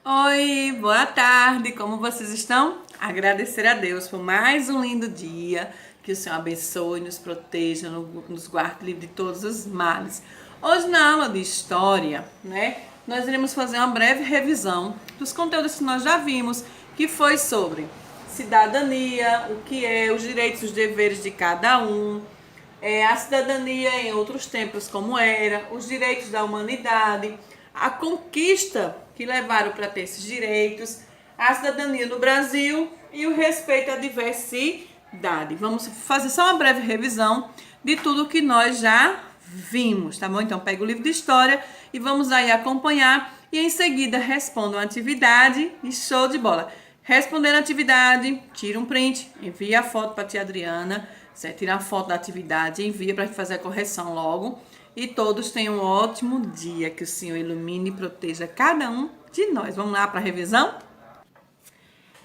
Oi, boa tarde, como vocês estão? Agradecer a Deus por mais um lindo dia, que o Senhor abençoe, nos proteja, nos guarde livre de todos os males. Hoje na aula de História, nós iremos fazer uma breve revisão dos conteúdos que nós já vimos, que foi sobre cidadania, o que é, os direitos e os deveres de cada um, a cidadania em outros tempos como era, os direitos da humanidade, a conquista que levaram para ter esses direitos, a cidadania no Brasil e o respeito à diversidade. Vamos fazer só uma breve revisão de tudo que nós já vimos, tá bom? Então pega o livro de história e vamos aí acompanhar e em seguida respondam a atividade e show de bola. Responder a atividade, tira um print, envia a foto para a tia Adriana, certo? Tira a foto da atividade, envia para fazer a correção logo. E todos tenham um ótimo dia, que o Senhor ilumine e proteja cada um de nós. Vamos lá para a revisão?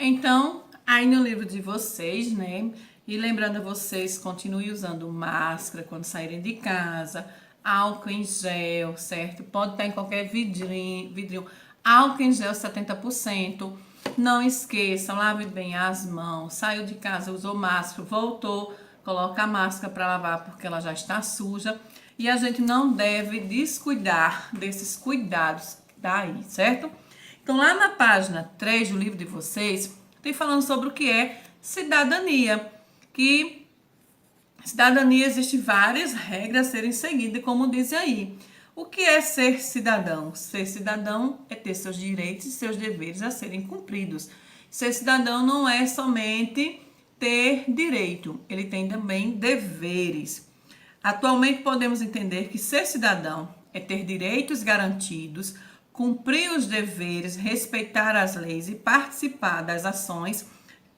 Então, aí no livro de vocês, né? E lembrando a vocês, continue usando máscara quando saírem de casa, álcool em gel, certo? Pode estar em qualquer vidrinho. Álcool em gel 70%. Não esqueçam, lave bem as mãos. Saiu de casa, usou máscara, voltou, coloca a máscara para lavar porque ela já está suja. E a gente não deve descuidar desses cuidados daí, certo? Então, lá na página 3 do livro de vocês, tem falando sobre o que é cidadania. Que cidadania existe várias regras a serem seguidas, como diz aí. O que é ser cidadão? Ser cidadão é ter seus direitos e seus deveres a serem cumpridos. Ser cidadão não é somente ter direito, ele tem também deveres. Atualmente podemos entender que ser cidadão é ter direitos garantidos, cumprir os deveres, respeitar as leis e participar das ações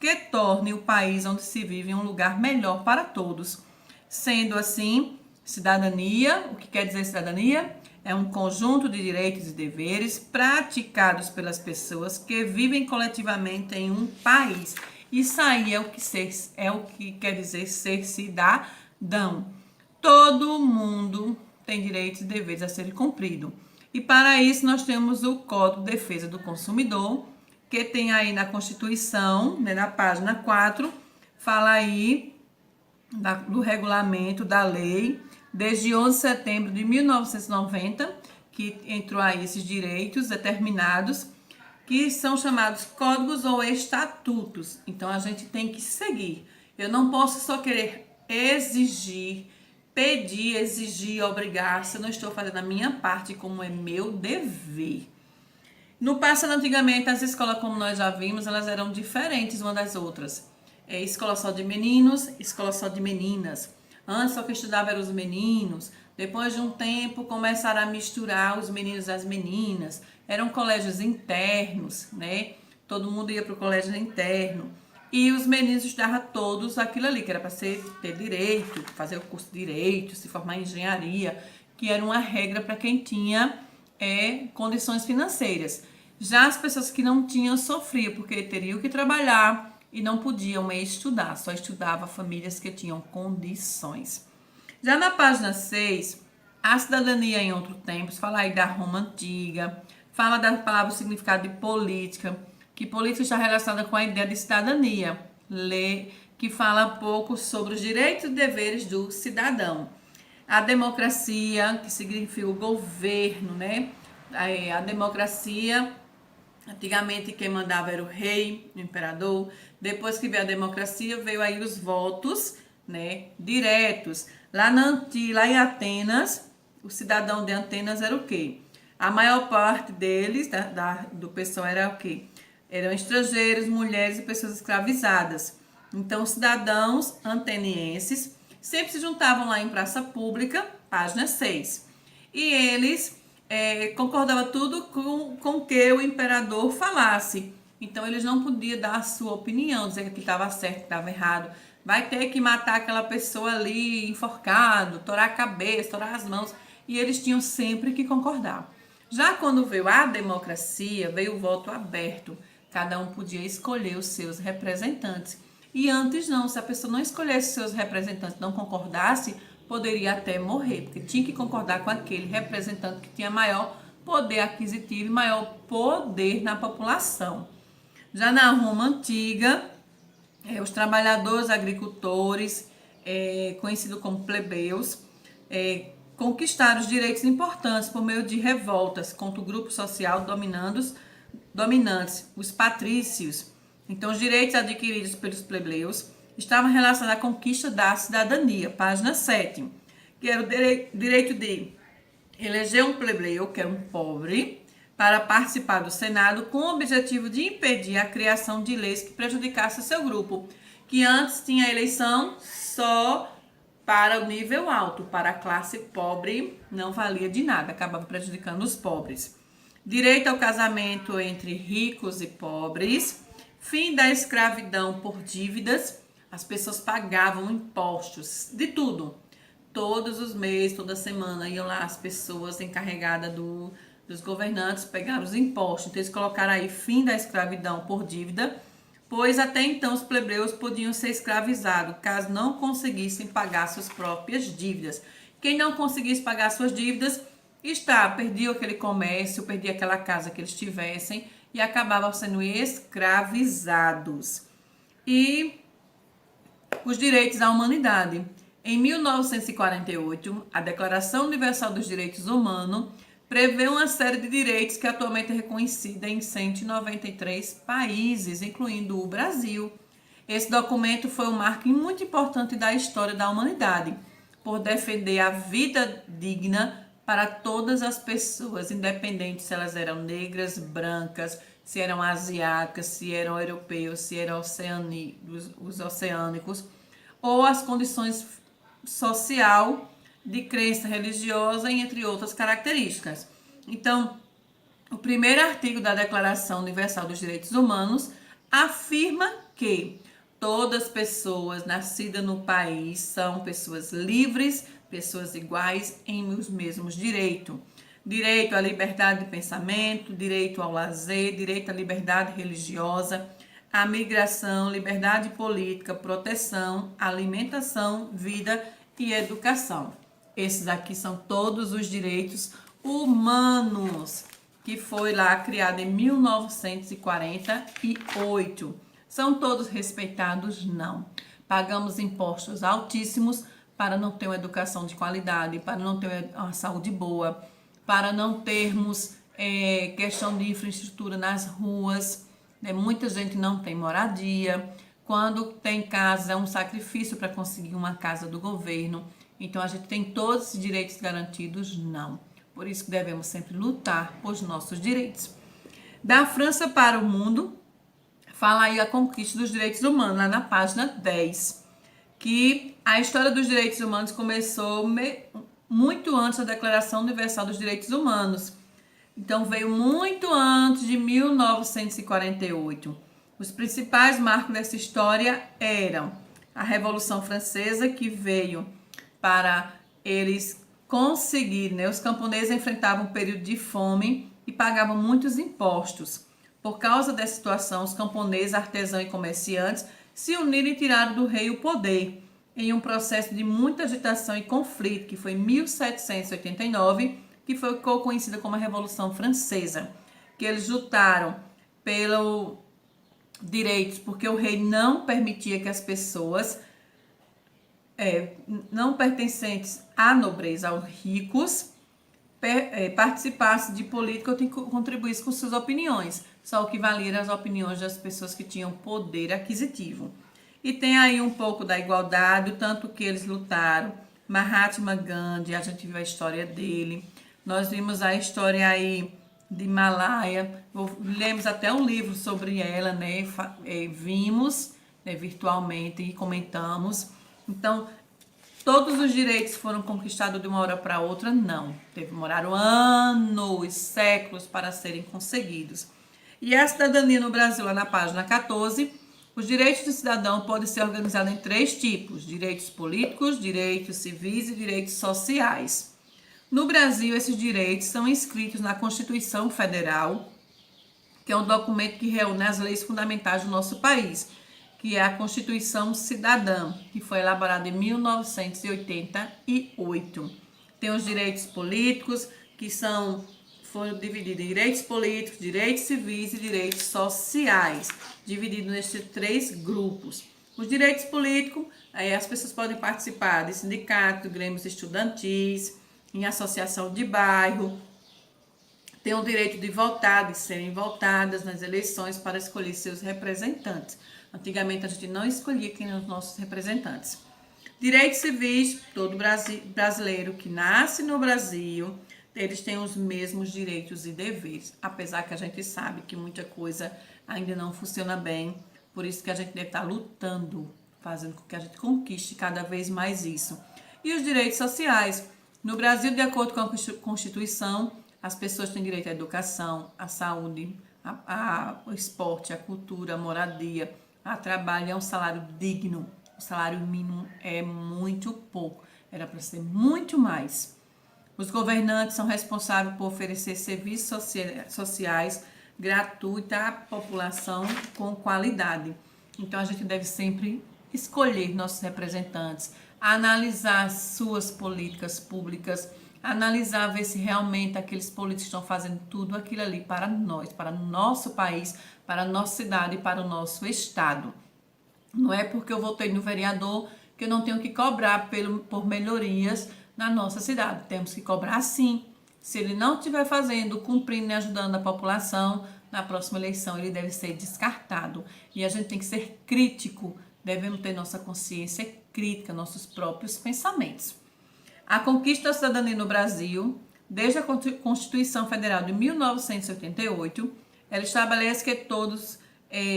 que tornem o país onde se vive um lugar melhor para todos. Sendo assim, cidadania, o que quer dizer cidadania? É um conjunto de direitos e deveres praticados pelas pessoas que vivem coletivamente em um país. Isso aí é o que quer dizer ser cidadão. Todo mundo tem direitos e deveres a serem cumpridos. E para isso nós temos o Código de Defesa do Consumidor, que tem aí na Constituição, né, na página 4, fala aí do regulamento da lei, desde 11 de setembro de 1990, que entrou aí esses direitos determinados, que são chamados códigos ou estatutos. Então a gente tem que seguir. Eu não posso só querer exigir, pedir, exigir, obrigar, se eu não estou fazendo a minha parte como é meu dever. No passado, antigamente, as escolas, como nós já vimos, elas eram diferentes uma das outras. Escola só de meninos, escola só de meninas. Antes só que estudava eram os meninos. Depois de um tempo, começaram a misturar os meninos e as meninas. Eram colégios internos, né? Todo mundo ia para o colégio interno. E os meninos estudavam todos aquilo ali, que era para ter direito, fazer o curso de direito, se formar em engenharia, que era uma regra para quem tinha condições financeiras. Já as pessoas que não tinham sofriam, porque teriam que trabalhar e não podiam estudar, só estudava famílias que tinham condições. Já na página 6, a cidadania em outros tempos, fala aí da Roma Antiga, fala da palavra significado de política, que política está relacionada com a ideia de cidadania, lei que fala pouco sobre os direitos e deveres do cidadão. A democracia, que significa o governo, né? A democracia, antigamente quem mandava era o rei, o imperador. Depois que veio a democracia, veio aí os votos, né, diretos. Lá em Atenas, o cidadão de Atenas era o quê? A maior parte deles, do pessoal, era o quê? Eram estrangeiros, mulheres e pessoas escravizadas. Então, os cidadãos atenienses sempre se juntavam lá em praça pública, página 6. E eles concordavam tudo com o que o imperador falasse. Então, eles não podiam dar a sua opinião, dizer que aquilo estava certo, que estava errado. Vai ter que matar aquela pessoa ali enforcado, torar a cabeça, torar as mãos. E eles tinham sempre que concordar. Já quando veio a democracia, veio o voto aberto. Cada um podia escolher os seus representantes. E antes não, se a pessoa não escolhesse seus representantes, não concordasse, poderia até morrer, porque tinha que concordar com aquele representante que tinha maior poder aquisitivo e maior poder na população. Já na Roma antiga, os trabalhadores agricultores, conhecidos como plebeus, conquistaram os direitos importantes por meio de revoltas contra o grupo social dominantes, os patrícios. Então, os direitos adquiridos pelos plebeus estavam relacionados à conquista da cidadania, página 7, que era o direito de eleger um plebeu, que era um pobre, para participar do Senado com o objetivo de impedir a criação de leis que prejudicassem seu grupo, que antes tinha eleição só para o nível alto, para a classe pobre não valia de nada, acabava prejudicando os pobres. Direito ao casamento entre ricos e pobres, fim da escravidão por dívidas, as pessoas pagavam impostos de tudo. Todos os meses, toda semana, iam lá as pessoas encarregadas dos governantes pegaram os impostos. Então, eles colocaram aí fim da escravidão por dívida, pois até então os plebeus podiam ser escravizados, caso não conseguissem pagar suas próprias dívidas. Quem não conseguisse pagar suas dívidas, perdia aquele comércio, perdia aquela casa que eles tivessem e acabavam sendo escravizados. E os direitos à humanidade. Em 1948, a Declaração Universal dos Direitos Humanos prevê uma série de direitos que atualmente é reconhecida em 193 países, incluindo o Brasil. Esse documento foi um marco muito importante da história da humanidade, por defender a vida digna para todas as pessoas, independente se elas eram negras, brancas, se eram asiáticas, se eram europeus, se eram os oceânicos, ou as condições social, de crença religiosa, entre outras características. Então, o primeiro artigo da Declaração Universal dos Direitos Humanos afirma que todas as pessoas nascidas no país são pessoas livres, pessoas iguais em os mesmos direitos. Direito à liberdade de pensamento, direito ao lazer, direito à liberdade religiosa, à migração, liberdade política, proteção, alimentação, vida e educação. Esses aqui são todos os direitos humanos, que foi lá criado em 1948. São todos respeitados? Não. Pagamos impostos altíssimos para não ter uma educação de qualidade, para não ter uma saúde boa, para não termos questão de infraestrutura nas ruas. Muita gente não tem moradia. Quando tem casa, é um sacrifício para conseguir uma casa do governo. Então, a gente tem todos os direitos garantidos? Não. Por isso que devemos sempre lutar por nossos direitos. Da França para o mundo, fala aí a conquista dos direitos humanos, lá na página 10. Que a história dos direitos humanos começou muito antes da Declaração Universal dos Direitos Humanos. Então, veio muito antes de 1948. Os principais marcos dessa história eram a Revolução Francesa, que veio para eles conseguirem, os camponeses enfrentavam um período de fome e pagavam muitos impostos. Por causa dessa situação, os camponeses, artesãos e comerciantes se uniram e tiraram do rei o poder, em um processo de muita agitação e conflito, que foi em 1789, que ficou conhecida como a Revolução Francesa, que eles lutaram pelos direitos, porque o rei não permitia que as pessoas não pertencentes à nobreza, aos ricos, participassem de política ou contribuíssem com suas opiniões. Só o que valia eram as opiniões das pessoas que tinham poder aquisitivo. E tem aí um pouco da igualdade, o tanto que eles lutaram. Mahatma Gandhi, a gente viu a história dele. Nós vimos a história aí de Malaya, lemos até um livro sobre ela, né? Vimos virtualmente e comentamos. Então, todos os direitos foram conquistados de uma hora para outra? Não. Demoraram anos, séculos para serem conseguidos. E a cidadania no Brasil, lá na página 14, os direitos do cidadão podem ser organizados em 3 tipos: direitos políticos, direitos civis e direitos sociais. No Brasil, esses direitos são inscritos na Constituição Federal, que é um documento que reúne as leis fundamentais do nosso país, que é a Constituição Cidadã, que foi elaborada em 1988. Tem os direitos políticos, que são foram divididos em direitos políticos, direitos civis e direitos sociais, divididos nesses 3 grupos. Os direitos políticos, aí as pessoas podem participar de sindicatos, grêmios estudantis, em associação de bairro, têm o direito de votar, de serem votadas nas eleições para escolher seus representantes. Antigamente a gente não escolhia quem eram os nossos representantes. Direitos civis, todo brasileiro que nasce no Brasil, eles têm os mesmos direitos e deveres, apesar que a gente sabe que muita coisa ainda não funciona bem, por isso que a gente deve estar lutando, fazendo com que a gente conquiste cada vez mais isso. E os direitos sociais. No Brasil, de acordo com a Constituição, as pessoas têm direito à educação, à saúde, ao esporte, à cultura, à moradia, a trabalho, a um salário digno. O salário mínimo é muito pouco, era para ser muito mais. Os governantes são responsáveis por oferecer serviços sociais gratuitos à população com qualidade. Então, a gente deve sempre escolher nossos representantes, analisar suas políticas públicas, analisar, ver se realmente aqueles políticos estão fazendo tudo aquilo ali para nós, para o nosso país, para a nossa cidade e para o nosso estado. Não é porque eu votei no vereador que eu não tenho que cobrar por melhorias na nossa cidade. Temos que cobrar sim. Se ele não estiver fazendo, cumprindo e ajudando a população, na próxima eleição ele deve ser descartado. E a gente tem que ser crítico, devemos ter nossa consciência crítica, nossos próprios pensamentos. A conquista da cidadania no Brasil, desde a Constituição Federal de 1988, ela estabelece que todos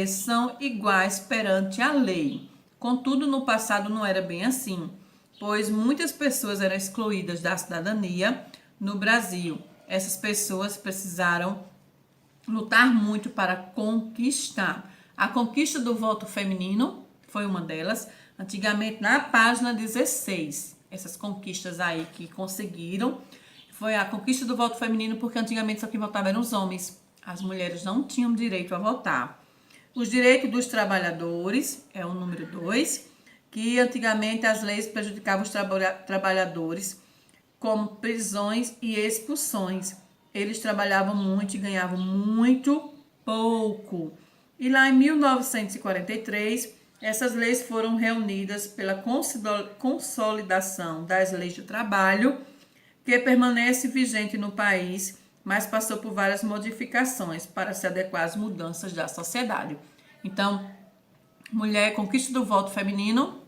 são iguais perante a lei. Contudo, no passado não era bem assim, pois muitas pessoas eram excluídas da cidadania no Brasil. Essas pessoas precisaram lutar muito para conquistar. A conquista do voto feminino foi uma delas, antigamente na página 16. Essas conquistas aí que conseguiram, foi a conquista do voto feminino, porque antigamente só quem votava eram os homens. As mulheres não tinham direito a votar. Os direitos dos trabalhadores, é o número 2, que antigamente as leis prejudicavam os trabalhadores, como prisões e expulsões. Eles trabalhavam muito e ganhavam muito pouco. E lá em 1943, essas leis foram reunidas pela consolidação das leis do trabalho, que permanece vigente no país, mas passou por várias modificações para se adequar às mudanças da sociedade. Então, conquista do voto feminino,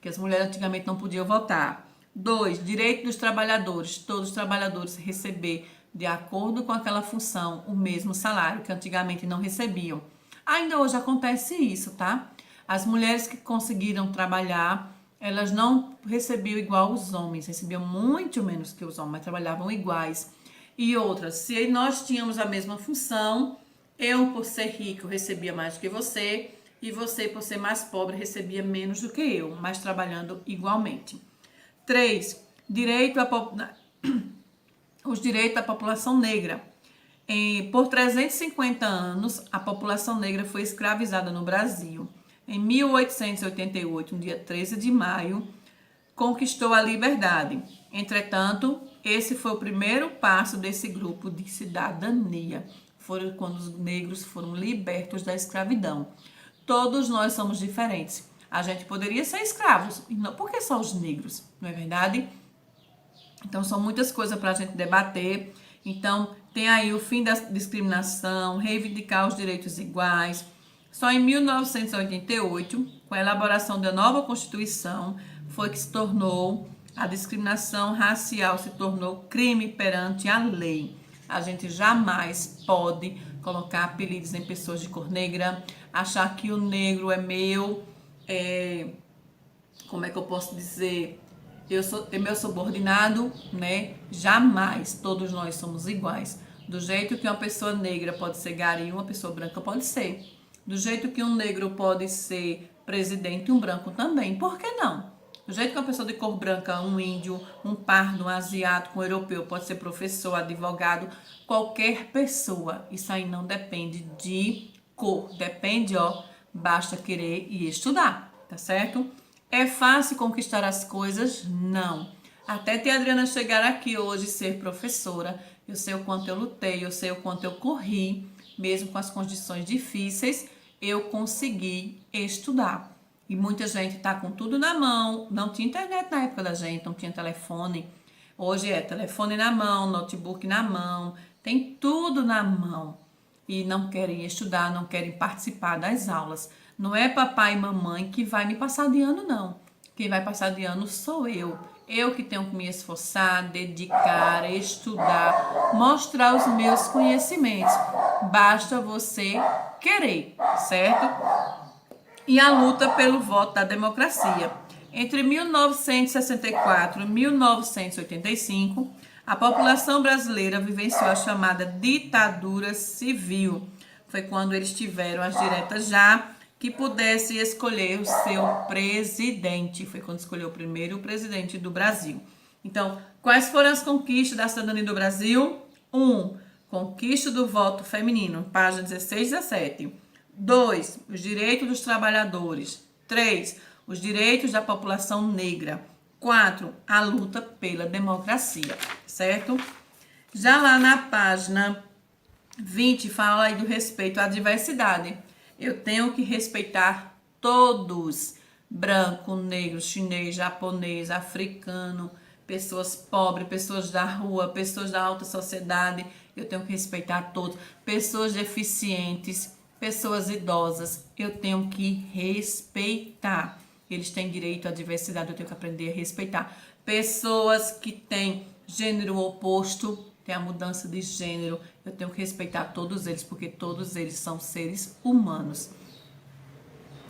que as mulheres antigamente não podiam votar. 2, direito dos trabalhadores, todos os trabalhadores receber, de acordo com aquela função, o mesmo salário que antigamente não recebiam. Ainda hoje acontece isso, tá? As mulheres que conseguiram trabalhar, elas não recebiam igual os homens, recebiam muito menos que os homens, mas trabalhavam iguais. E outras, se nós tínhamos a mesma função, eu, por ser rico, recebia mais do que você, e você, por ser mais pobre, recebia menos do que eu, mas trabalhando igualmente. 3, os direitos da população negra. Por 350 anos, a população negra foi escravizada no Brasil. Em 1888, no dia 13 de maio, conquistou a liberdade. Entretanto, esse foi o primeiro passo desse grupo de cidadania. Foi quando os negros foram libertos da escravidão. Todos nós somos diferentes. A gente poderia ser escravos, e não porque só os negros, não é verdade? Então, são muitas coisas para a gente debater. Então, tem aí o fim da discriminação, reivindicar os direitos iguais. Só em 1988, com a elaboração da nova Constituição, foi que se tornou a discriminação racial, se tornou crime perante a lei. A gente jamais pode colocar apelidos em pessoas de cor negra, achar que o negro é meu, como é que eu posso dizer, é meu subordinado, né? Jamais, todos nós somos iguais. Do jeito que uma pessoa negra pode ser gari, uma pessoa branca pode ser. Do jeito que um negro pode ser presidente, um branco também. Por que não? Do jeito que uma pessoa de cor branca, um índio, um pardo, um asiático, um europeu pode ser professor, advogado, qualquer pessoa. Isso aí não depende de cor, depende, basta querer e estudar, tá certo? É fácil conquistar as coisas? Não. Até a Adriana chegar aqui hoje, ser professora, eu sei o quanto eu lutei, eu sei o quanto eu corri, mesmo com as condições difíceis, eu consegui estudar. E muita gente está com tudo na mão, não tinha internet na época da gente, não tinha telefone. Hoje é telefone na mão, notebook na mão, tem tudo na mão. E não querem estudar, não querem participar das aulas. Não é papai e mamãe que vai me passar de ano, não. Quem vai passar de ano sou eu. Eu que tenho que me esforçar, dedicar, estudar, mostrar os meus conhecimentos. Basta você querer, certo? E a luta pelo voto da democracia. Entre 1964 e 1985, a população brasileira vivenciou a chamada ditadura civil. Foi quando eles tiveram as diretas já que pudesse escolher o seu presidente. Foi quando escolheu o primeiro presidente do Brasil. Então, quais foram as conquistas da cidadania do Brasil? 1. Conquista do voto feminino, página 16 e 17. 2. Os direitos dos trabalhadores. 3. Os direitos da população negra. 4. A luta pela democracia, certo? Já lá na página 20, fala aí do respeito à diversidade. Eu tenho que respeitar todos. Branco, negro, chinês, japonês, africano, pessoas pobres, pessoas da rua, pessoas da alta sociedade. Eu tenho que respeitar todos. Pessoas deficientes, pessoas idosas, eu tenho que respeitar. Eles têm direito à diversidade, eu tenho que aprender a respeitar. Pessoas que têm gênero oposto, tem a mudança de gênero, eu tenho que respeitar todos eles, porque todos eles são seres humanos.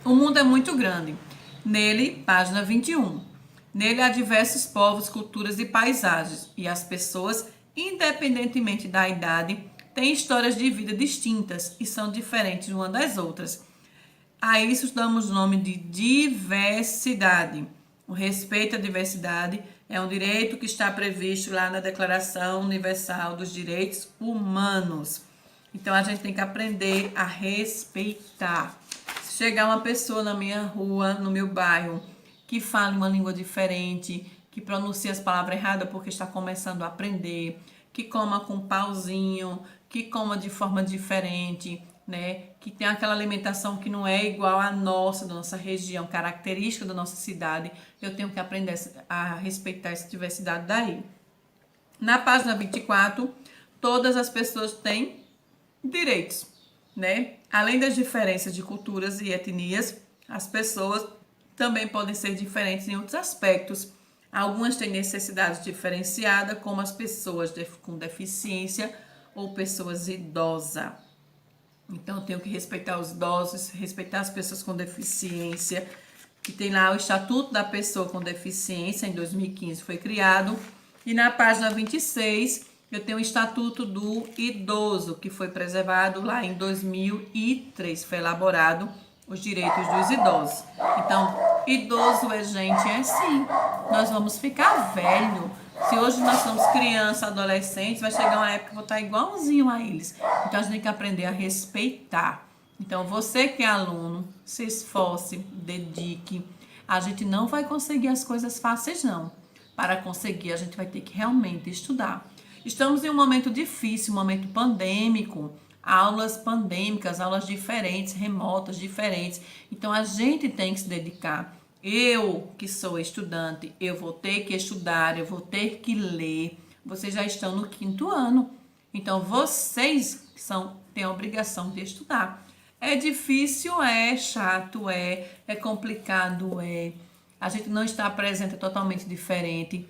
O mundo é muito grande. Nele, página 21. Nele há diversos povos, culturas e paisagens, e as pessoas, independentemente da idade, têm histórias de vida distintas e são diferentes uma das outras. A isso damos o nome de diversidade. O respeito à diversidade é um direito que está previsto lá na Declaração Universal dos Direitos Humanos. Então, a gente tem que aprender a respeitar. Se chegar uma pessoa na minha rua, no meu bairro, que fala uma língua diferente, que pronuncia as palavras erradas porque está começando a aprender, que coma com pauzinho, que coma de forma diferente, né? Que tem aquela alimentação que não é igual à nossa, da nossa região, característica da nossa cidade, eu tenho que aprender a respeitar essa diversidade daí. Na página 24, todas as pessoas têm direitos, né? Além das diferenças de culturas e etnias, as pessoas também podem ser diferentes em outros aspectos. Algumas têm necessidades diferenciadas, como as pessoas com deficiência ou pessoas idosas. Então, eu tenho que respeitar os idosos, respeitar as pessoas com deficiência, que tem lá o Estatuto da Pessoa com Deficiência, em 2015 foi criado. E na página 26, eu tenho o Estatuto do Idoso, que foi preservado lá em 2003, foi elaborado os direitos dos idosos. Então, idoso é gente, é sim. Nós vamos ficar velho. Se hoje nós somos crianças, adolescentes, vai chegar uma época que eu vou estar igualzinho a eles. Então, a gente tem que aprender a respeitar. Então, você que é aluno, se esforce, dedique. A gente não vai conseguir as coisas fáceis, não. Para conseguir, a gente vai ter que realmente estudar. Estamos em um momento difícil, um momento pandêmico. Aulas pandêmicas, aulas diferentes, remotas, diferentes. Então, a gente tem que se dedicar. Eu, que sou estudante, eu vou ter que estudar, eu vou ter que ler. Vocês já estão no 5º ano. Então, vocês têm a obrigação de estudar. É difícil, é chato, é complicado, é. A gente não está presente, é totalmente diferente.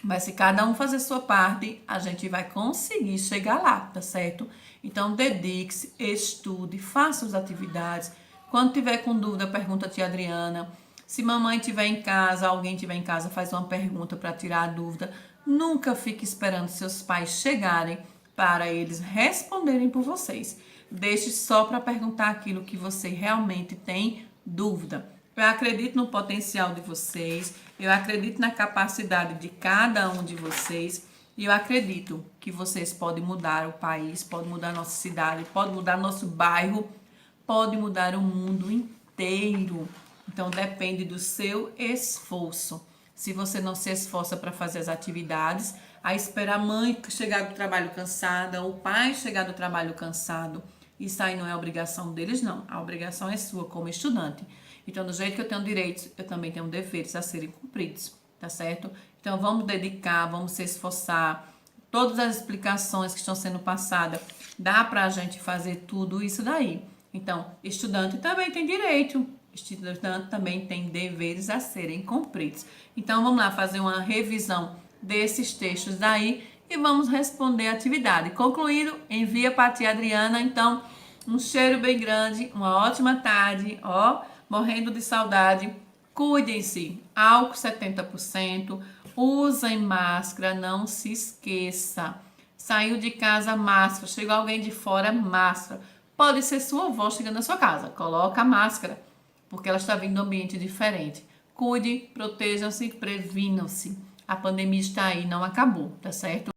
Mas se cada um fazer sua parte, a gente vai conseguir chegar lá, tá certo? Então, dedique-se, estude, faça as atividades. Quando tiver com dúvida, pergunta a tia Adriana. Se mamãe estiver em casa, alguém estiver em casa, faz uma pergunta para tirar a dúvida. Nunca fique esperando seus pais chegarem para eles responderem por vocês. Deixe só para perguntar aquilo que você realmente tem dúvida. Eu acredito no potencial de vocês, eu acredito na capacidade de cada um de vocês e eu acredito que vocês podem mudar o país, podem mudar a nossa cidade, podem mudar nosso bairro, podem mudar o mundo inteiro. Então depende do seu esforço. Se você não se esforça para fazer as atividades, a esperar a mãe chegar do trabalho cansada, o pai chegar do trabalho cansado. Isso aí não é obrigação deles, não. A obrigação é sua como estudante. Então, do jeito que eu tenho direitos, eu também tenho deveres a serem cumpridos, tá certo? Então, vamos dedicar, vamos se esforçar. Todas as explicações que estão sendo passadas, dá pra gente fazer tudo isso daí. Então, estudante também tem direito, estudante também tem deveres a serem cumpridos. Então, vamos lá fazer uma revisão desses textos daí e vamos responder a atividade. Concluído, envia para a tia Adriana. Então, um cheiro bem grande, uma ótima tarde, ó, morrendo de saudade. Cuidem-se, álcool 70%, usem máscara, não se esqueça. Saiu de casa, máscara, chegou alguém de fora, máscara. Pode ser sua avó chegando na sua casa, coloca a máscara, porque ela está vindo de um ambiente diferente. Cuide, protejam-se, previnam-se. A pandemia está aí, não acabou, tá certo?